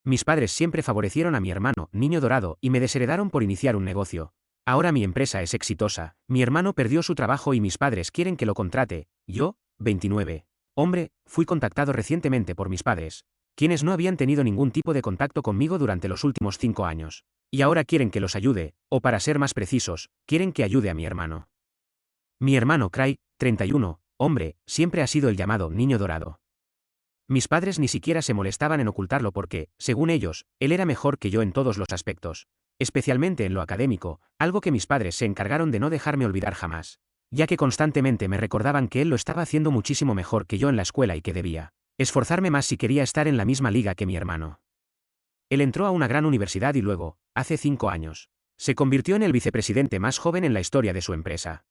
Mis padres siempre favorecieron a mi hermano, niño dorado, y me desheredaron por iniciar un negocio. Ahora mi empresa es exitosa, mi hermano perdió su trabajo y mis padres quieren que lo contrate. Yo, 29. Hombre, fui contactado recientemente por mis padres, quienes no habían tenido ningún tipo de contacto conmigo durante los últimos 5 años. Y ahora quieren que los ayude, o para ser más precisos, quieren que ayude a mi hermano. Mi hermano Craig, 31, hombre, siempre ha sido el llamado niño dorado. Mis padres ni siquiera se molestaban en ocultarlo porque, según ellos, él era mejor que yo en todos los aspectos, especialmente en lo académico, algo que mis padres se encargaron de no dejarme olvidar jamás, ya que constantemente me recordaban que él lo estaba haciendo muchísimo mejor que yo en la escuela y que debía esforzarme más si quería estar en la misma liga que mi hermano. Él entró a una gran universidad y luego, hace 5 años, se convirtió en el vicepresidente más joven en la historia de su empresa.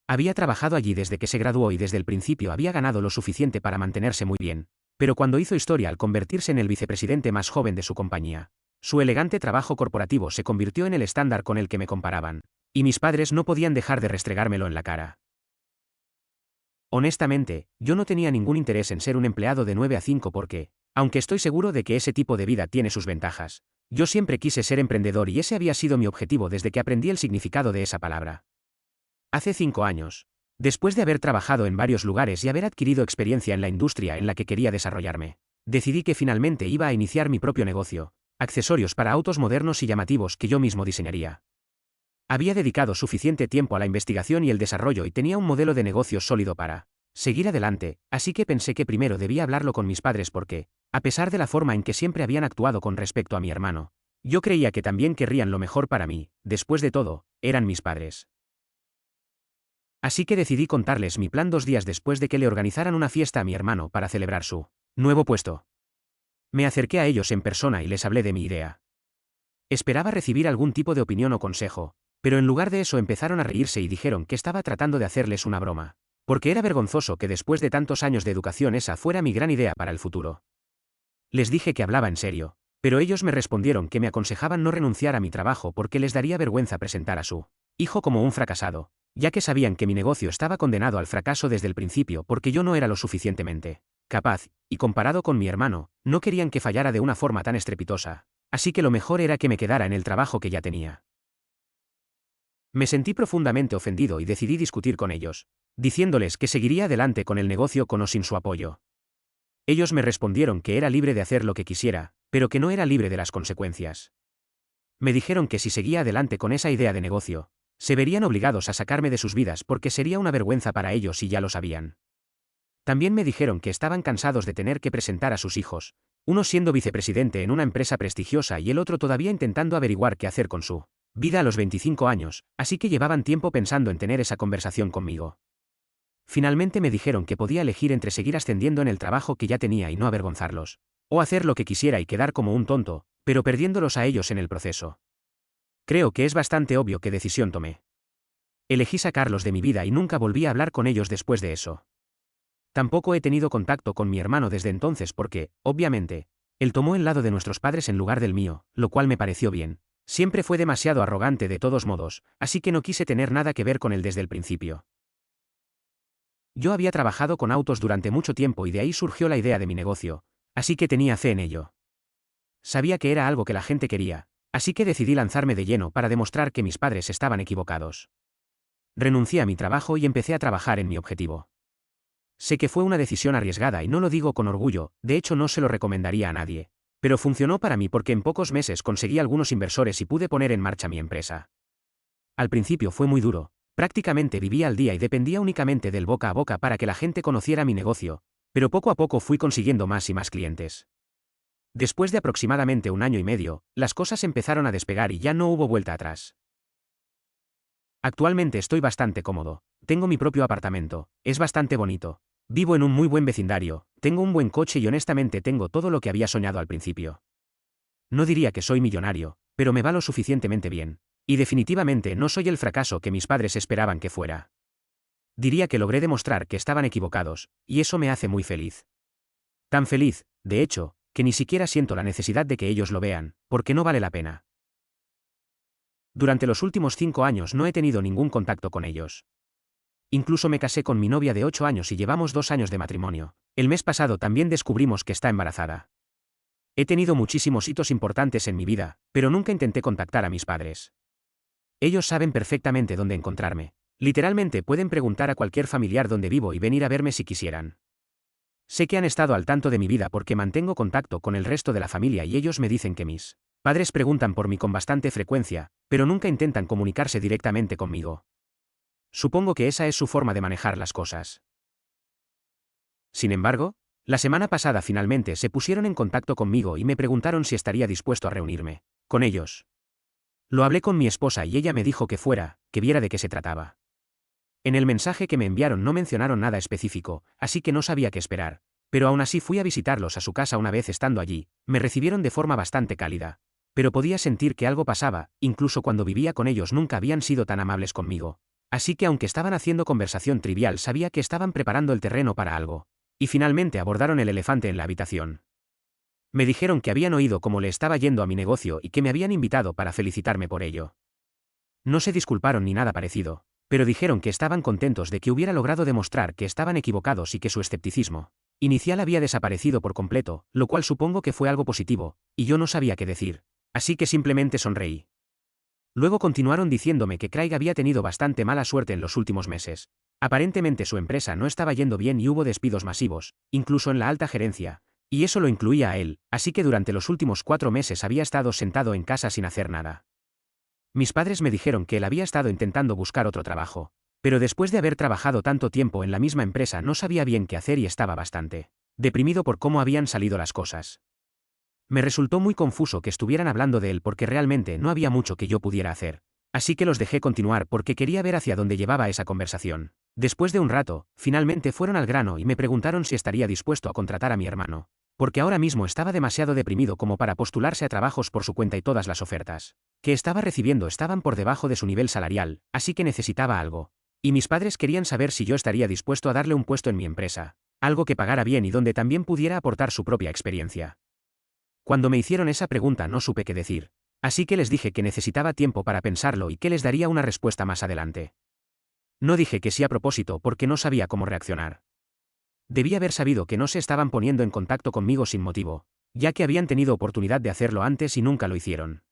Había trabajado allí desde que se graduó y desde el principio había ganado lo suficiente para mantenerse muy bien, pero cuando hizo historia al convertirse en el vicepresidente más joven de su compañía, su elegante trabajo corporativo se convirtió en el estándar con el que me comparaban, y mis padres no podían dejar de restregármelo en la cara. Honestamente, yo no tenía ningún interés en ser un empleado de 9 a 5 porque, aunque estoy seguro de que ese tipo de vida tiene sus ventajas, yo siempre quise ser emprendedor y ese había sido mi objetivo desde que aprendí el significado de esa palabra. Hace 5 años, después de haber trabajado en varios lugares y haber adquirido experiencia en la industria en la que quería desarrollarme, decidí que finalmente iba a iniciar mi propio negocio, accesorios para autos modernos y llamativos que yo mismo diseñaría. Había dedicado suficiente tiempo a la investigación y el desarrollo y tenía un modelo de negocio sólido para seguir adelante, así que pensé que primero debía hablarlo con mis padres porque, a pesar de la forma en que siempre habían actuado con respecto a mi hermano, yo creía que también querrían lo mejor para mí, después de todo, eran mis padres. Así que decidí contarles mi plan 2 días después de que le organizaran una fiesta a mi hermano para celebrar su nuevo puesto. Me acerqué a ellos en persona y les hablé de mi idea. Esperaba recibir algún tipo de opinión o consejo, pero en lugar de eso empezaron a reírse y dijeron que estaba tratando de hacerles una broma, porque era vergonzoso que después de tantos años de educación esa fuera mi gran idea para el futuro. Les dije que hablaba en serio, pero ellos me respondieron que me aconsejaban no renunciar a mi trabajo porque les daría vergüenza presentar a su hijo como un fracasado, ya que sabían que mi negocio estaba condenado al fracaso desde el principio porque yo no era lo suficientemente capaz, y comparado con mi hermano, no querían que fallara de una forma tan estrepitosa, así que lo mejor era que me quedara en el trabajo que ya tenía. Me sentí profundamente ofendido y decidí discutir con ellos, diciéndoles que seguiría adelante con el negocio con o sin su apoyo. Ellos me respondieron que era libre de hacer lo que quisiera, pero que no era libre de las consecuencias. Me dijeron que si seguía adelante con esa idea de negocio, se verían obligados a sacarme de sus vidas porque sería una vergüenza para ellos y ya lo sabían. También me dijeron que estaban cansados de tener que presentar a sus hijos, uno siendo vicepresidente en una empresa prestigiosa y el otro todavía intentando averiguar qué hacer con su vida a los 25 años, así que llevaban tiempo pensando en tener esa conversación conmigo. Finalmente me dijeron que podía elegir entre seguir ascendiendo en el trabajo que ya tenía y no avergonzarlos, o hacer lo que quisiera y quedar como un tonto, pero perdiéndolos a ellos en el proceso. Creo que es bastante obvio qué decisión tomé. Elegí sacarlos de mi vida y nunca volví a hablar con ellos después de eso. Tampoco he tenido contacto con mi hermano desde entonces porque, obviamente, él tomó el lado de nuestros padres en lugar del mío, lo cual me pareció bien. Siempre fue demasiado arrogante de todos modos, así que no quise tener nada que ver con él desde el principio. Yo había trabajado con autos durante mucho tiempo y de ahí surgió la idea de mi negocio, así que tenía fe en ello. Sabía que era algo que la gente quería, así que decidí lanzarme de lleno para demostrar que mis padres estaban equivocados. Renuncié a mi trabajo y empecé a trabajar en mi objetivo. Sé que fue una decisión arriesgada y no lo digo con orgullo, de hecho no se lo recomendaría a nadie. Pero funcionó para mí porque en pocos meses conseguí algunos inversores y pude poner en marcha mi empresa. Al principio fue muy duro, prácticamente vivía al día y dependía únicamente del boca a boca para que la gente conociera mi negocio, pero poco a poco fui consiguiendo más y más clientes. Después de aproximadamente 1 año y medio, las cosas empezaron a despegar y ya no hubo vuelta atrás. Actualmente estoy bastante cómodo, tengo mi propio apartamento, es bastante bonito. Vivo en un muy buen vecindario, tengo un buen coche y honestamente tengo todo lo que había soñado al principio. No diría que soy millonario, pero me va lo suficientemente bien, y definitivamente no soy el fracaso que mis padres esperaban que fuera. Diría que logré demostrar que estaban equivocados, y eso me hace muy feliz. Tan feliz, de hecho, que ni siquiera siento la necesidad de que ellos lo vean, porque no vale la pena. Durante los últimos 5 años no he tenido ningún contacto con ellos. Incluso me casé con mi novia de 8 años y llevamos 2 años de matrimonio. El mes pasado también descubrimos que está embarazada. He tenido muchísimos hitos importantes en mi vida, pero nunca intenté contactar a mis padres. Ellos saben perfectamente dónde encontrarme. Literalmente pueden preguntar a cualquier familiar dónde vivo y venir a verme si quisieran. Sé que han estado al tanto de mi vida porque mantengo contacto con el resto de la familia y ellos me dicen que mis padres preguntan por mí con bastante frecuencia, pero nunca intentan comunicarse directamente conmigo. Supongo que esa es su forma de manejar las cosas. Sin embargo, la semana pasada finalmente se pusieron en contacto conmigo y me preguntaron si estaría dispuesto a reunirme con ellos. Lo hablé con mi esposa y ella me dijo que fuera, que viera de qué se trataba. En el mensaje que me enviaron no mencionaron nada específico, así que no sabía qué esperar, pero aún así fui a visitarlos a su casa una vez estando allí. Me recibieron de forma bastante cálida, pero podía sentir que algo pasaba, incluso cuando vivía con ellos nunca habían sido tan amables conmigo. Así que aunque estaban haciendo conversación trivial sabía que estaban preparando el terreno para algo. Y finalmente abordaron el elefante en la habitación. Me dijeron que habían oído cómo le estaba yendo a mi negocio y que me habían invitado para felicitarme por ello. No se disculparon ni nada parecido, pero dijeron que estaban contentos de que hubiera logrado demostrar que estaban equivocados y que su escepticismo inicial había desaparecido por completo, lo cual supongo que fue algo positivo, y yo no sabía qué decir, así que simplemente sonreí. Luego continuaron diciéndome que Craig había tenido bastante mala suerte en los últimos meses. Aparentemente su empresa no estaba yendo bien y hubo despidos masivos, incluso en la alta gerencia, y eso lo incluía a él, así que durante los últimos 4 meses había estado sentado en casa sin hacer nada. Mis padres me dijeron que él había estado intentando buscar otro trabajo, pero después de haber trabajado tanto tiempo en la misma empresa no sabía bien qué hacer y estaba bastante deprimido por cómo habían salido las cosas. Me resultó muy confuso que estuvieran hablando de él porque realmente no había mucho que yo pudiera hacer, así que los dejé continuar porque quería ver hacia dónde llevaba esa conversación. Después de un rato, finalmente fueron al grano y me preguntaron si estaría dispuesto a contratar a mi hermano, porque ahora mismo estaba demasiado deprimido como para postularse a trabajos por su cuenta y todas las ofertas que estaba recibiendo estaban por debajo de su nivel salarial, así que necesitaba algo. Y mis padres querían saber si yo estaría dispuesto a darle un puesto en mi empresa, algo que pagara bien y donde también pudiera aportar su propia experiencia. Cuando me hicieron esa pregunta no supe qué decir, así que les dije que necesitaba tiempo para pensarlo y que les daría una respuesta más adelante. No dije que sí a propósito porque no sabía cómo reaccionar. Debía haber sabido que no se estaban poniendo en contacto conmigo sin motivo, ya que habían tenido oportunidad de hacerlo antes y nunca lo hicieron.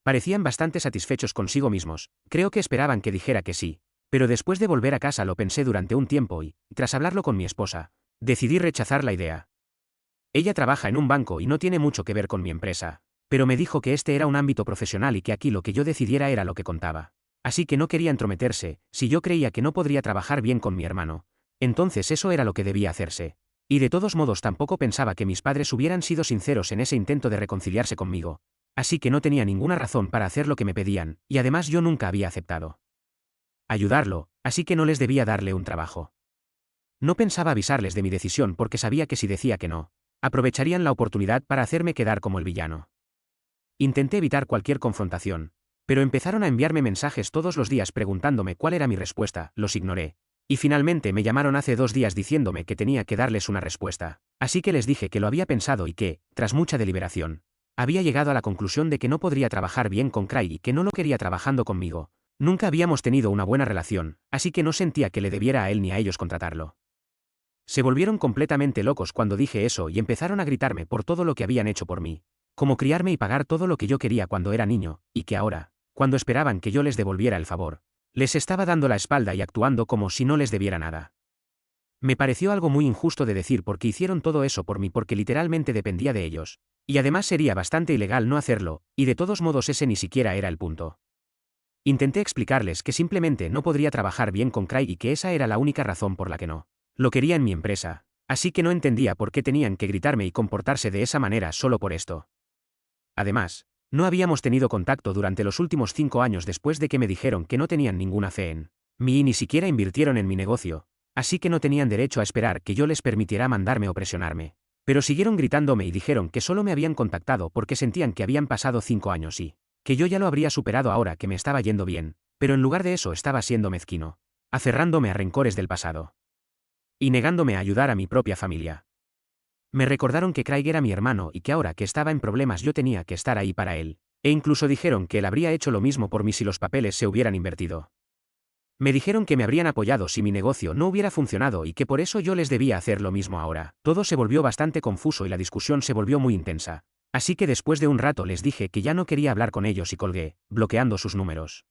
Parecían bastante satisfechos consigo mismos, creo que esperaban que dijera que sí, pero después de volver a casa lo pensé durante un tiempo y, tras hablarlo con mi esposa, decidí rechazar la idea. Ella trabaja en un banco y no tiene mucho que ver con mi empresa, pero me dijo que este era un ámbito profesional y que aquí lo que yo decidiera era lo que contaba. Así que no quería entrometerse. Si yo creía que no podría trabajar bien con mi hermano, entonces eso era lo que debía hacerse. Y de todos modos tampoco pensaba que mis padres hubieran sido sinceros en ese intento de reconciliarse conmigo. Así que no tenía ninguna razón para hacer lo que me pedían, y además yo nunca había aceptado ayudarlo, así que no les debía darle un trabajo. No pensaba avisarles de mi decisión porque sabía que si decía que no, aprovecharían la oportunidad para hacerme quedar como el villano. Intenté evitar cualquier confrontación, pero empezaron a enviarme mensajes todos los días preguntándome cuál era mi respuesta, los ignoré, y finalmente me llamaron hace 2 días diciéndome que tenía que darles una respuesta, así que les dije que lo había pensado y que, tras mucha deliberación, había llegado a la conclusión de que no podría trabajar bien con Craig y que no lo quería trabajando conmigo. Nunca habíamos tenido una buena relación, así que no sentía que le debiera a él ni a ellos contratarlo. Se volvieron completamente locos cuando dije eso y empezaron a gritarme por todo lo que habían hecho por mí, como criarme y pagar todo lo que yo quería cuando era niño, y que ahora, cuando esperaban que yo les devolviera el favor, les estaba dando la espalda y actuando como si no les debiera nada. Me pareció algo muy injusto de decir porque hicieron todo eso por mí porque literalmente dependía de ellos. Y además sería bastante ilegal no hacerlo, y de todos modos ese ni siquiera era el punto. Intenté explicarles que simplemente no podría trabajar bien con Craig y que esa era la única razón por la que no lo quería en mi empresa, así que no entendía por qué tenían que gritarme y comportarse de esa manera solo por esto. Además, no habíamos tenido contacto durante los últimos 5 años después de que me dijeron que no tenían ninguna fe en mí y ni siquiera invirtieron en mi negocio, así que no tenían derecho a esperar que yo les permitiera mandarme o presionarme. Pero siguieron gritándome y dijeron que solo me habían contactado porque sentían que habían pasado 5 años y que yo ya lo habría superado ahora que me estaba yendo bien, pero en lugar de eso estaba siendo mezquino, aferrándome a rencores del pasado y negándome a ayudar a mi propia familia. Me recordaron que Craig era mi hermano y que ahora que estaba en problemas yo tenía que estar ahí para él, e incluso dijeron que él habría hecho lo mismo por mí si los papeles se hubieran invertido. Me dijeron que me habrían apoyado si mi negocio no hubiera funcionado y que por eso yo les debía hacer lo mismo ahora. Todo se volvió bastante confuso y la discusión se volvió muy intensa. Así que después de un rato les dije que ya no quería hablar con ellos y colgué, bloqueando sus números.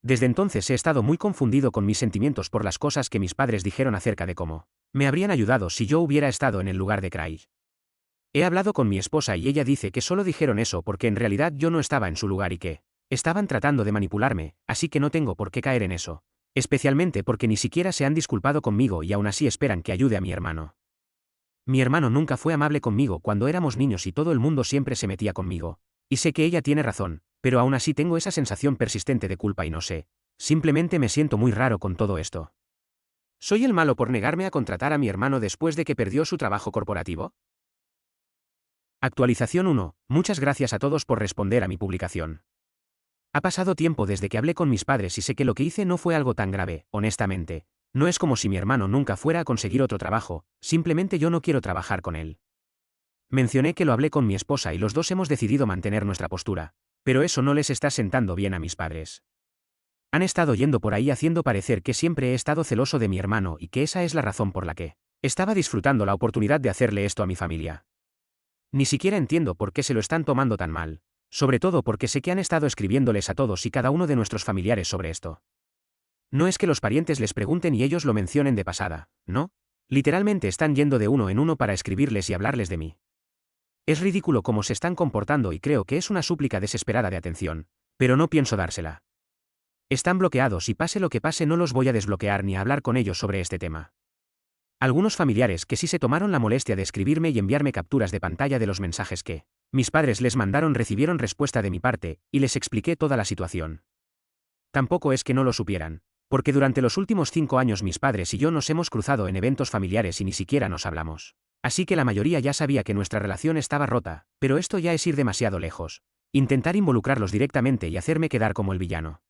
Desde entonces he estado muy confundido con mis sentimientos por las cosas que mis padres dijeron acerca de cómo me habrían ayudado si yo hubiera estado en el lugar de Craig. He hablado con mi esposa y ella dice que solo dijeron eso porque en realidad yo no estaba en su lugar y que estaban tratando de manipularme, así que no tengo por qué caer en eso. Especialmente porque ni siquiera se han disculpado conmigo y aún así esperan que ayude a mi hermano. Mi hermano nunca fue amable conmigo cuando éramos niños y todo el mundo siempre se metía conmigo. Y sé que ella tiene razón, pero aún así tengo esa sensación persistente de culpa y no sé. Simplemente me siento muy raro con todo esto. ¿Soy el malo por negarme a contratar a mi hermano después de que perdió su trabajo corporativo? Actualización 1. Muchas gracias a todos por responder a mi publicación. Ha pasado tiempo desde que hablé con mis padres y sé que lo que hice no fue algo tan grave, honestamente. No es como si mi hermano nunca fuera a conseguir otro trabajo, simplemente yo no quiero trabajar con él. Mencioné que lo hablé con mi esposa y los dos hemos decidido mantener nuestra postura, pero eso no les está sentando bien a mis padres. Han estado yendo por ahí haciendo parecer que siempre he estado celoso de mi hermano y que esa es la razón por la que estaba disfrutando la oportunidad de hacerle esto a mi familia. Ni siquiera entiendo por qué se lo están tomando tan mal, sobre todo porque sé que han estado escribiéndoles a todos y cada uno de nuestros familiares sobre esto. No es que los parientes les pregunten y ellos lo mencionen de pasada, ¿no? Literalmente están yendo de uno en uno para escribirles y hablarles de mí. Es ridículo cómo se están comportando y creo que es una súplica desesperada de atención, pero no pienso dársela. Están bloqueados y pase lo que pase no los voy a desbloquear ni a hablar con ellos sobre este tema. Algunos familiares que sí se tomaron la molestia de escribirme y enviarme capturas de pantalla de los mensajes que mis padres les mandaron recibieron respuesta de mi parte, y les expliqué toda la situación. Tampoco es que no lo supieran, porque durante los últimos 5 años mis padres y yo nos hemos cruzado en eventos familiares y ni siquiera nos hablamos. Así que la mayoría ya sabía que nuestra relación estaba rota, pero esto ya es ir demasiado lejos. Intentar involucrarlos directamente y hacerme quedar como el villano.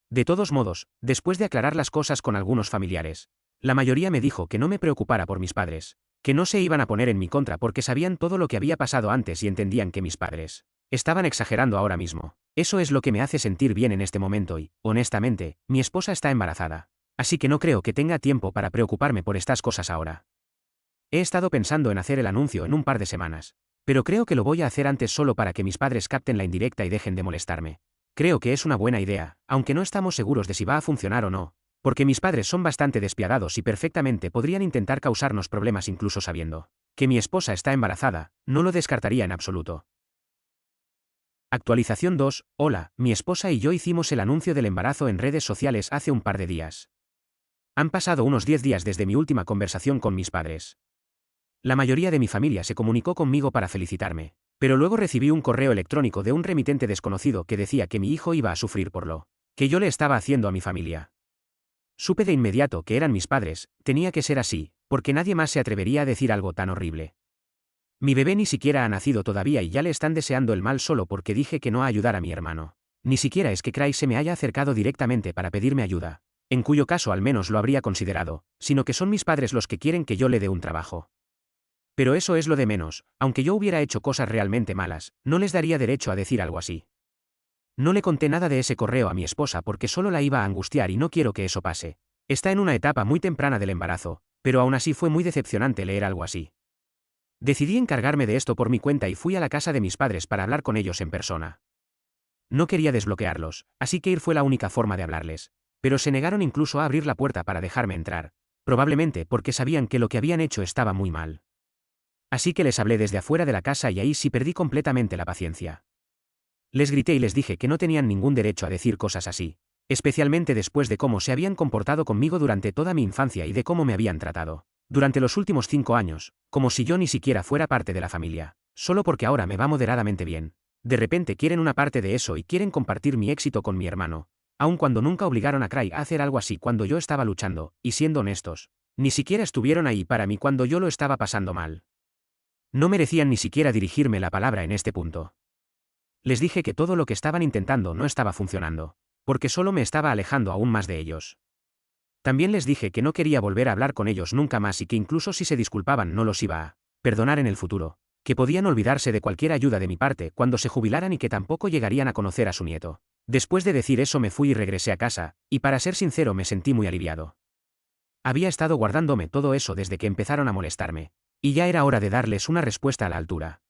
De todos modos, después de aclarar las cosas con algunos familiares, la mayoría me dijo que no me preocupara por mis padres, que no se iban a poner en mi contra porque sabían todo lo que había pasado antes y entendían que mis padres estaban exagerando ahora mismo. Eso es lo que me hace sentir bien en este momento y, honestamente, mi esposa está embarazada. Así que no creo que tenga tiempo para preocuparme por estas cosas ahora. He estado pensando en hacer el anuncio en un par de semanas, pero creo que lo voy a hacer antes solo para que mis padres capten la indirecta y dejen de molestarme. Creo que es una buena idea, aunque no estamos seguros de si va a funcionar o no, porque mis padres son bastante despiadados y perfectamente podrían intentar causarnos problemas incluso sabiendo que mi esposa está embarazada, no lo descartaría en absoluto. Actualización 2. Hola, mi esposa y yo hicimos el anuncio del embarazo en redes sociales hace un par de días. Han pasado unos 10 días desde mi última conversación con mis padres. La mayoría de mi familia se comunicó conmigo para felicitarme, pero luego recibí un correo electrónico de un remitente desconocido que decía que mi hijo iba a sufrir por lo que yo le estaba haciendo a mi familia. Supe de inmediato que eran mis padres, tenía que ser así, porque nadie más se atrevería a decir algo tan horrible. Mi bebé ni siquiera ha nacido todavía y ya le están deseando el mal solo porque dije que no a ayudar a mi hermano. Ni siquiera es que Craig se me haya acercado directamente para pedirme ayuda, en cuyo caso al menos lo habría considerado, sino que son mis padres los que quieren que yo le dé un trabajo. Pero eso es lo de menos, aunque yo hubiera hecho cosas realmente malas, no les daría derecho a decir algo así. No le conté nada de ese correo a mi esposa porque solo la iba a angustiar y no quiero que eso pase. Está en una etapa muy temprana del embarazo, pero aún así fue muy decepcionante leer algo así. Decidí encargarme de esto por mi cuenta y fui a la casa de mis padres para hablar con ellos en persona. No quería desbloquearlos, así que ir fue la única forma de hablarles, pero se negaron incluso a abrir la puerta para dejarme entrar, probablemente porque sabían que lo que habían hecho estaba muy mal. Así que les hablé desde afuera de la casa y ahí sí perdí completamente la paciencia. Les grité y les dije que no tenían ningún derecho a decir cosas así, especialmente después de cómo se habían comportado conmigo durante toda mi infancia y de cómo me habían tratado durante los últimos 5 años, como si yo ni siquiera fuera parte de la familia, solo porque ahora me va moderadamente bien. De repente quieren una parte de eso y quieren compartir mi éxito con mi hermano, aun cuando nunca obligaron a Craig a hacer algo así cuando yo estaba luchando, y siendo honestos, ni siquiera estuvieron ahí para mí cuando yo lo estaba pasando mal. No merecían ni siquiera dirigirme la palabra en este punto. Les dije que todo lo que estaban intentando no estaba funcionando, porque solo me estaba alejando aún más de ellos. También les dije que no quería volver a hablar con ellos nunca más y que incluso si se disculpaban no los iba a perdonar en el futuro, que podían olvidarse de cualquier ayuda de mi parte cuando se jubilaran y que tampoco llegarían a conocer a su nieto. Después de decir eso me fui y regresé a casa, y para ser sincero me sentí muy aliviado. Había estado guardándome todo eso desde que empezaron a molestarme, y ya era hora de darles una respuesta a la altura.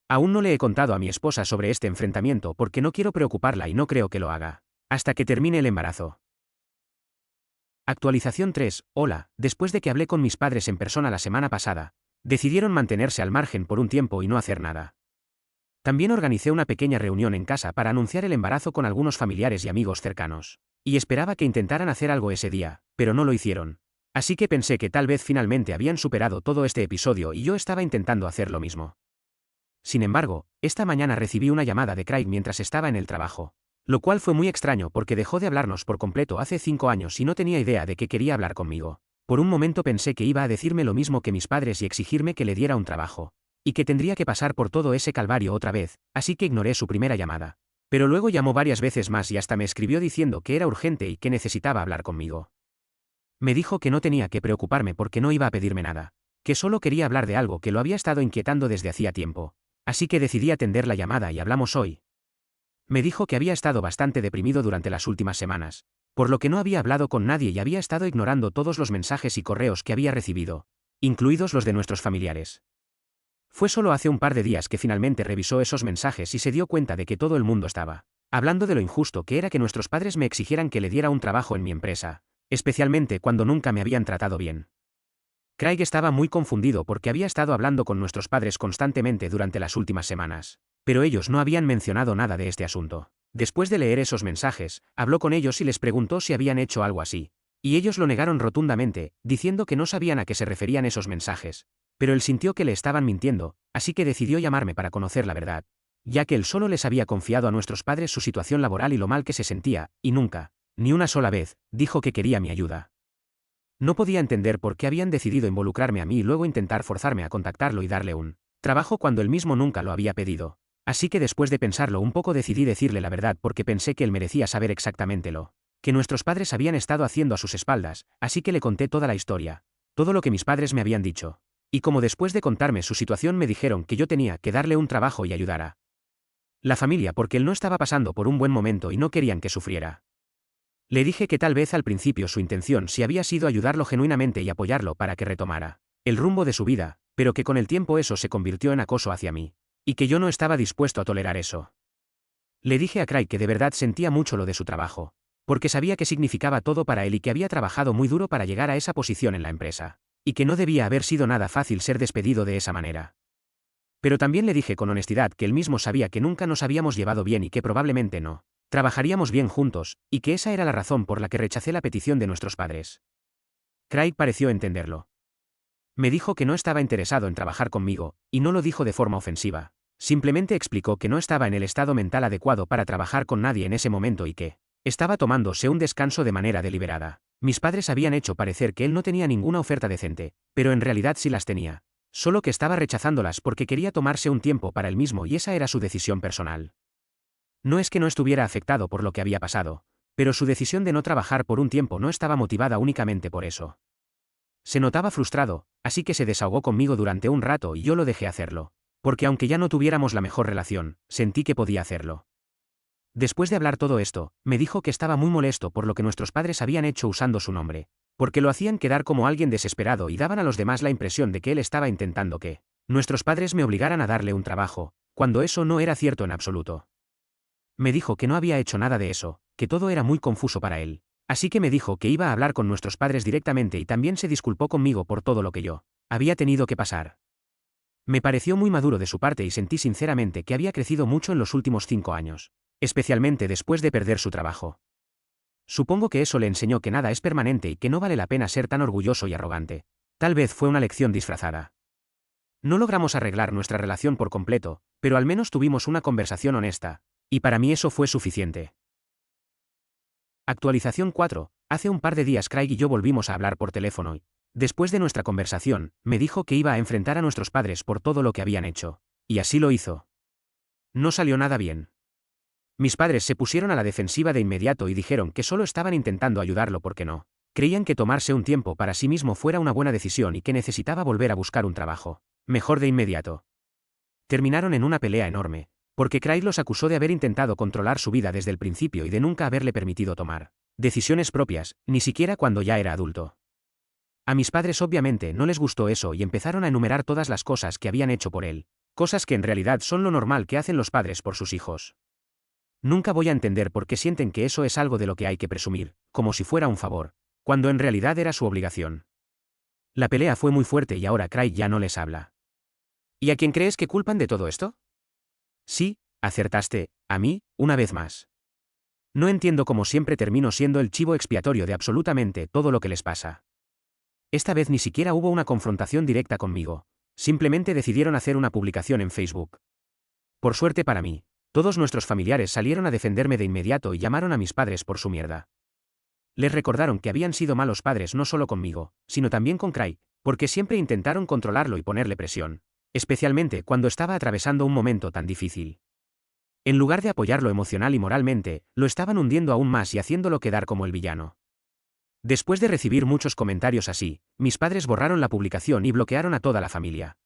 Aún no le he contado a mi esposa sobre este enfrentamiento porque no quiero preocuparla y no creo que lo haga, hasta que termine el embarazo. Actualización 3. Hola, después de que hablé con mis padres en persona la semana pasada, decidieron mantenerse al margen por un tiempo y no hacer nada. También organicé una pequeña reunión en casa para anunciar el embarazo con algunos familiares y amigos cercanos. Y esperaba que intentaran hacer algo ese día, pero no lo hicieron. Así que pensé que tal vez finalmente habían superado todo este episodio y yo estaba intentando hacer lo mismo. Sin embargo, esta mañana recibí una llamada de Craig mientras estaba en el trabajo. Lo cual fue muy extraño porque dejó de hablarnos por completo hace 5 años y no tenía idea de que quería hablar conmigo. Por un momento pensé que iba a decirme lo mismo que mis padres y exigirme que le diera un trabajo. Y que tendría que pasar por todo ese calvario otra vez, así que ignoré su primera llamada. Pero luego llamó varias veces más y hasta me escribió diciendo que era urgente y que necesitaba hablar conmigo. Me dijo que no tenía que preocuparme porque no iba a pedirme nada. Que solo quería hablar de algo que lo había estado inquietando desde hacía tiempo. Así que decidí atender la llamada y hablamos hoy. Me dijo que había estado bastante deprimido durante las últimas semanas, por lo que no había hablado con nadie y había estado ignorando todos los mensajes y correos que había recibido, incluidos los de nuestros familiares. Fue solo hace un par de días que finalmente revisó esos mensajes y se dio cuenta de que todo el mundo estaba hablando de lo injusto que era que nuestros padres me exigieran que le diera un trabajo en mi empresa, especialmente cuando nunca me habían tratado bien. Craig estaba muy confundido porque había estado hablando con nuestros padres constantemente durante las últimas semanas, pero ellos no habían mencionado nada de este asunto. Después de leer esos mensajes, habló con ellos y les preguntó si habían hecho algo así, y ellos lo negaron rotundamente, diciendo que no sabían a qué se referían esos mensajes, pero él sintió que le estaban mintiendo, así que decidió llamarme para conocer la verdad, ya que él solo les había confiado a nuestros padres su situación laboral y lo mal que se sentía, y nunca, ni una sola vez, dijo que quería mi ayuda. No podía entender por qué habían decidido involucrarme a mí y luego intentar forzarme a contactarlo y darle un trabajo cuando él mismo nunca lo había pedido. Así que después de pensarlo un poco decidí decirle la verdad porque pensé que él merecía saber exactamente lo que nuestros padres habían estado haciendo a sus espaldas, así que le conté toda la historia, todo lo que mis padres me habían dicho. Y como después de contarme su situación me dijeron que yo tenía que darle un trabajo y ayudar a la familia porque él no estaba pasando por un buen momento y no querían que sufriera. Le dije que tal vez al principio su intención sí había sido ayudarlo genuinamente y apoyarlo para que retomara el rumbo de su vida, pero que con el tiempo eso se convirtió en acoso hacia mí, y que yo no estaba dispuesto a tolerar eso. Le dije a Craig que de verdad sentía mucho lo de su trabajo, porque sabía que significaba todo para él y que había trabajado muy duro para llegar a esa posición en la empresa, y que no debía haber sido nada fácil ser despedido de esa manera. Pero también le dije con honestidad que él mismo sabía que nunca nos habíamos llevado bien y que probablemente no trabajaríamos bien juntos, y que esa era la razón por la que rechacé la petición de nuestros padres. Craig pareció entenderlo. Me dijo que no estaba interesado en trabajar conmigo, y no lo dijo de forma ofensiva. Simplemente explicó que no estaba en el estado mental adecuado para trabajar con nadie en ese momento y que estaba tomándose un descanso de manera deliberada. Mis padres habían hecho parecer que él no tenía ninguna oferta decente, pero en realidad sí las tenía. Solo que estaba rechazándolas porque quería tomarse un tiempo para él mismo y esa era su decisión personal. No es que no estuviera afectado por lo que había pasado, pero su decisión de no trabajar por un tiempo no estaba motivada únicamente por eso. Se notaba frustrado, así que se desahogó conmigo durante un rato y yo lo dejé hacerlo, porque aunque ya no tuviéramos la mejor relación, sentí que podía hacerlo. Después de hablar todo esto, me dijo que estaba muy molesto por lo que nuestros padres habían hecho usando su nombre, porque lo hacían quedar como alguien desesperado y daban a los demás la impresión de que él estaba intentando que nuestros padres me obligaran a darle un trabajo, cuando eso no era cierto en absoluto. Me dijo que no había hecho nada de eso, que todo era muy confuso para él. Así que me dijo que iba a hablar con nuestros padres directamente y también se disculpó conmigo por todo lo que yo había tenido que pasar. Me pareció muy maduro de su parte y sentí sinceramente que había crecido mucho en los últimos 5 años, especialmente después de perder su trabajo. Supongo que eso le enseñó que nada es permanente y que no vale la pena ser tan orgulloso y arrogante. Tal vez fue una lección disfrazada. No logramos arreglar nuestra relación por completo, pero al menos tuvimos una conversación honesta, y para mí eso fue suficiente. Actualización 4. Hace un par de días Craig y yo volvimos a hablar por teléfono y, después de nuestra conversación, me dijo que iba a enfrentar a nuestros padres por todo lo que habían hecho. Y así lo hizo. No salió nada bien. Mis padres se pusieron a la defensiva de inmediato y dijeron que solo estaban intentando ayudarlo porque no creían que tomarse un tiempo para sí mismo fuera una buena decisión y que necesitaba volver a buscar un trabajo mejor de inmediato. Terminaron en una pelea enorme, porque Craig los acusó de haber intentado controlar su vida desde el principio y de nunca haberle permitido tomar decisiones propias, ni siquiera cuando ya era adulto. A mis padres obviamente no les gustó eso y empezaron a enumerar todas las cosas que habían hecho por él, cosas que en realidad son lo normal que hacen los padres por sus hijos. Nunca voy a entender por qué sienten que eso es algo de lo que hay que presumir, como si fuera un favor, cuando en realidad era su obligación. La pelea fue muy fuerte y ahora Craig ya no les habla. ¿Y a quién crees que culpan de todo esto? Sí, acertaste, a mí, una vez más. No entiendo cómo siempre termino siendo el chivo expiatorio de absolutamente todo lo que les pasa. Esta vez ni siquiera hubo una confrontación directa conmigo, simplemente decidieron hacer una publicación en Facebook. Por suerte para mí, todos nuestros familiares salieron a defenderme de inmediato y llamaron a mis padres por su mierda. Les recordaron que habían sido malos padres no solo conmigo, sino también con Craig, porque siempre intentaron controlarlo y ponerle presión, especialmente cuando estaba atravesando un momento tan difícil. En lugar de apoyarlo emocional y moralmente, lo estaban hundiendo aún más y haciéndolo quedar como el villano. Después de recibir muchos comentarios así, mis padres borraron la publicación y bloquearon a toda la familia.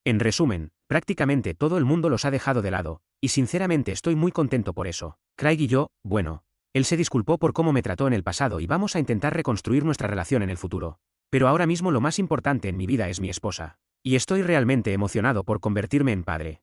En resumen, prácticamente todo el mundo los ha dejado de lado, y sinceramente estoy muy contento por eso. Craig y yo, bueno, él se disculpó por cómo me trató en el pasado y vamos a intentar reconstruir nuestra relación en el futuro. Pero ahora mismo lo más importante en mi vida es mi esposa. Y estoy realmente emocionado por convertirme en padre.